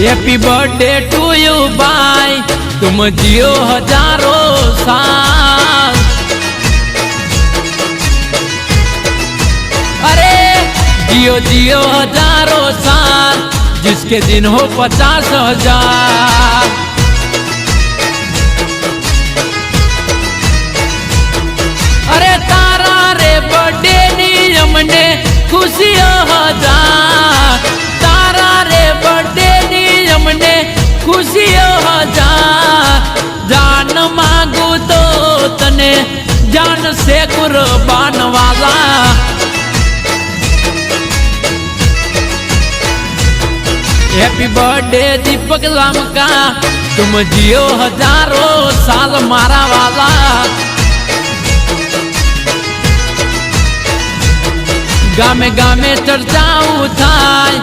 Happy birthday to you भाई, तुम जियो हजारों साल। अरे जियो जियो हजारों साल, जिसके दिन हो 50,000। अरे तारा रे बर्थडे नी हमने खुशियों हजार, तारा रे बर्थडे नी हमने खुशियों हजार। जान मांगू तो तने जान से कुर्बान वाला। हैप्पी बर्थडे दीपक लामका, तुम जियो हजारों साल मारा वाला। गामे गामे चर्चाओ थाय।